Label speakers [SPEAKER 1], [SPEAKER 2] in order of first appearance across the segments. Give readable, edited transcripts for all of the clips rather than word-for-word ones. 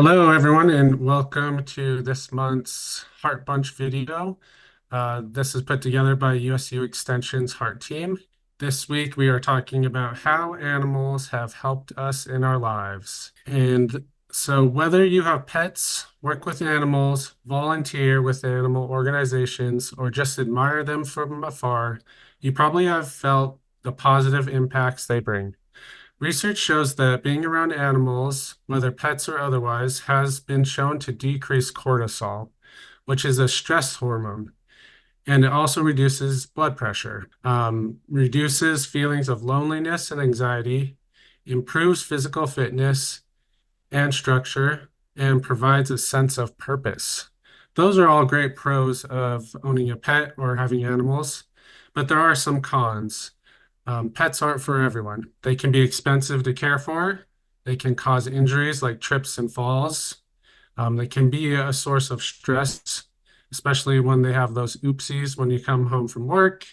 [SPEAKER 1] Hello, everyone, and welcome to this month's Heart Bunch video. This is put together by USU Extension's Heart Team. This week, we are talking about how animals have helped us in our lives. And so, whether you have pets, work with animals, volunteer with animal organizations, or just admire them from afar, you probably have felt the positive impacts they bring. Research shows that being around animals, whether pets or otherwise, has been shown to decrease cortisol, which is a stress hormone, and it also reduces blood pressure, reduces feelings of loneliness and anxiety, improves physical fitness and structure, and provides a sense of purpose. Those are all great pros of owning a pet or having animals, but there are some cons. Pets aren't for everyone. They can be expensive to care for. They can cause injuries like trips and falls. They can be a source of stress, especially when they have those oopsies when you come home from work,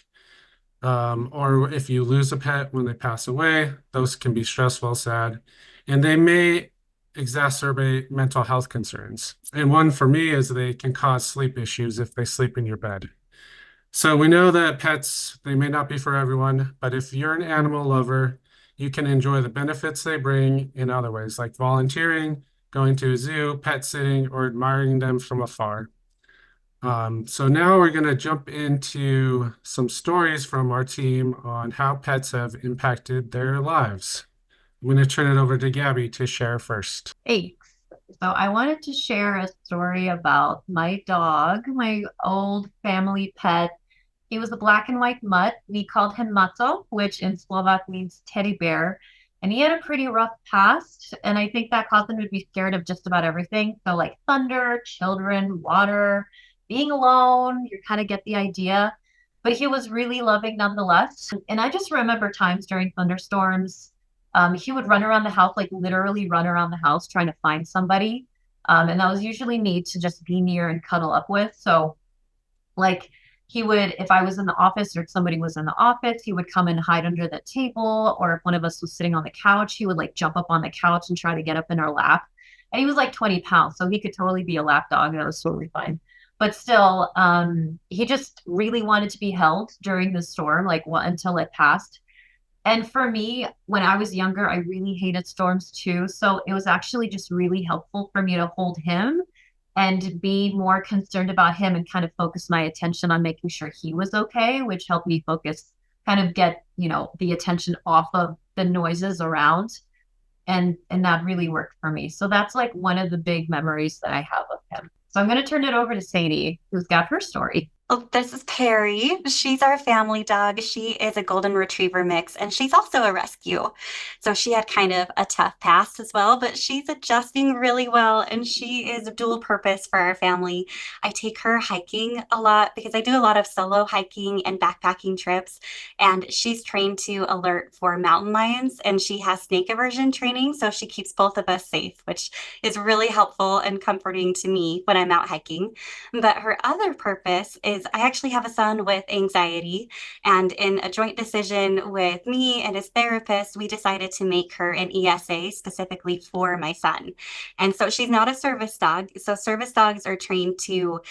[SPEAKER 1] or if you lose a pet when they pass away. Those can be stressful, sad, and they may exacerbate mental health concerns. And one for me is they can cause sleep issues if they sleep in your bed. So we know that pets, they may not be for everyone, but if you're an animal lover, you can enjoy the benefits they bring in other ways, like volunteering, going to a zoo, pet sitting, or admiring them from afar. So now we're going to jump into some stories from our team on how pets have impacted their lives. I'm going to turn it over to Gabby to share first.
[SPEAKER 2] Thanks. So I wanted to share a story about my dog, my old family pet. He was a black and white mutt. We called him Mato, which in Slovak means teddy bear. And he had a pretty rough past. And I think that caused him to be scared of just about everything. So, like thunder, children, water, being alone, you kind of get the idea. But he was really loving nonetheless. And I just remember times during thunderstorms, he would run around the house, like literally run around the house trying to find somebody. And that was usually me to just be near and cuddle up with. So, like, he would, if I was in the office or if somebody was in the office, he would come and hide under the table. Or if one of us was sitting on the couch, he would like jump up on the couch and try to get up in our lap. And he was like 20 pounds, so he could totally be a lap dog. That was totally fine. But still, he just really wanted to be held during the storm, like until it passed. And for me, when I was younger, I really hated storms too. So it was actually just really helpful for me to hold him and be more concerned about him and kind of focus my attention on making sure he was okay, which helped me focus, kind of get, the attention off of the noises around. And that really worked for me. So that's like one of the big memories that I have of him. So I'm going to turn it over to Sadie, who's got her story.
[SPEAKER 3] Oh, this is Perry. She's our family dog. She is a golden retriever mix, and she's also a rescue. So she had kind of a tough past as well, but she's adjusting really well, and she is dual purpose for our family. I take her hiking a lot because I do a lot of solo hiking and backpacking trips, and she's trained to alert for mountain lions, and she has snake aversion training, so she keeps both of us safe, which is really helpful and comforting to me when I'm out hiking. But her other purpose is I actually have a son with anxiety. And in a joint decision with me and his therapist, we decided to make her an ESA specifically for my son. And so she's not a service dog. So service dogs are trained to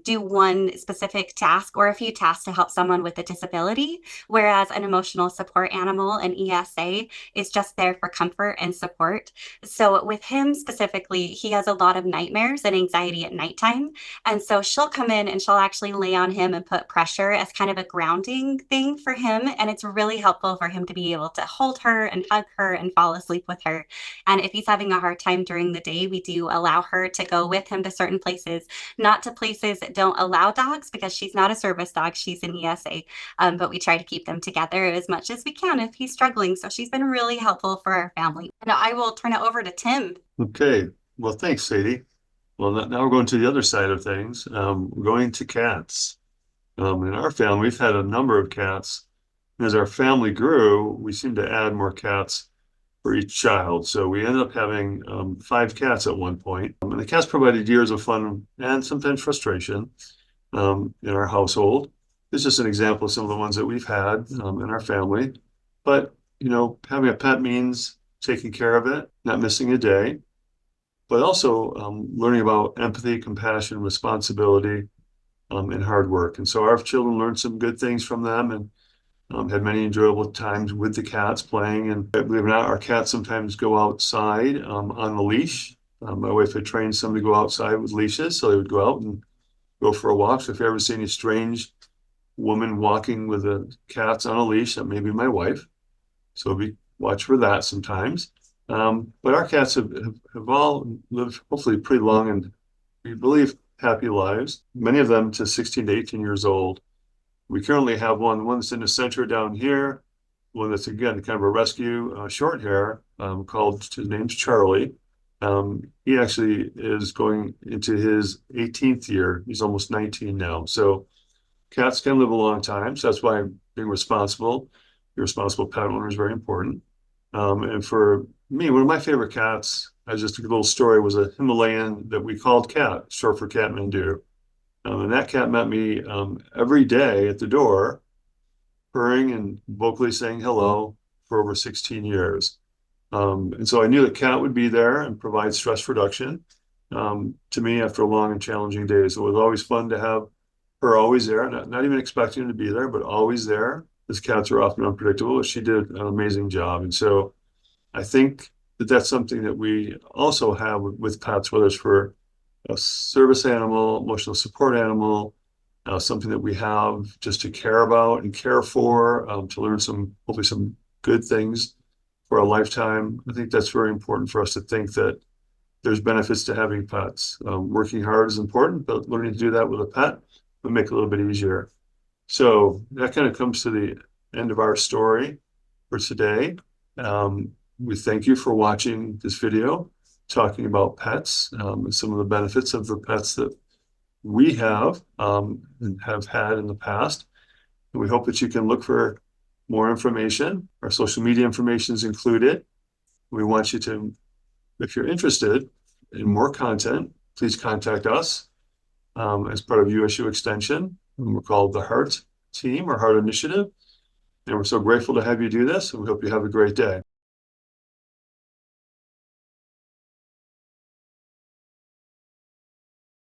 [SPEAKER 3] do one specific task or a few tasks to help someone with a disability, whereas an emotional support animal, an ESA, is just there for comfort and support. So with him specifically, he has a lot of nightmares and anxiety at nighttime. And so she'll come in and she'll actually lay on him and put pressure as kind of a grounding thing for him. And it's really helpful for him to be able to hold her and hug her and fall asleep with her. And if he's having a hard time during the day, we do allow her to go with him to certain places, not to places that don't allow dogs because she's not a service dog, she's an ESA. But we try to keep them together as much as we can if he's struggling. So she's been really helpful for our family. And I will turn it over to Tim.
[SPEAKER 4] Okay. Well, thanks, Sadie. Well, now we're going to the other side of things. We're going to cats. In our family, we've had a number of cats. As our family grew, we seemed to add more cats for each child. So we ended up having 5 cats at one point. And the cats provided years of fun and sometimes frustration in our household. This is just an example of some of the ones that we've had in our family. But, having a pet means taking care of it, not missing a day. but also learning about empathy, compassion, responsibility, and hard work. And so our children learned some good things from them, and had many enjoyable times with the cats playing. And believe it or not, our cats sometimes go outside on the leash. My wife had trained some to go outside with leashes, so they would go out and go for a walk. So if you ever see any strange woman walking with the cats on a leash, that may be my wife. So we watch for that sometimes. But our cats have all lived hopefully pretty long and we believe happy lives, many of them to 16 to 18 years old. We currently have one that's in the center down here, one that's again kind of a rescue, short hair, called, his name's Charlie. He actually is going into his 18th year. He's almost 19 now. So cats can live a long time. So that's why being responsible, irresponsible pet owner is very important. And for me, one of my favorite cats, as just a little story, was a Himalayan that we called Cat, short for Kathmandu. And that cat met me every day at the door, purring and vocally saying hello for over 16 years. And so I knew that Cat would be there and provide stress reduction to me after a long and challenging day. So it was always fun to have her always there, not even expecting her to be there, but always there. Because cats are often unpredictable. She did an amazing job. And so I think that that's something that we also have with pets, whether it's for a service animal, emotional support animal, something that we have just to care about and care for, to learn hopefully some good things for a lifetime. I think that's very important for us to think that there's benefits to having pets. Working hard is important, but learning to do that with a pet would make it a little bit easier. So that kind of comes to the end of our story for today. We thank you for watching this video talking about pets and some of the benefits of the pets that we have and have had in the past. And we hope that you can look for more information. Our social media information is included. We want you to, if you're interested in more content, please contact us as part of USU Extension. And we're called the Heart Team or Heart Initiative. And we're so grateful to have you do this, and we hope you have a great day.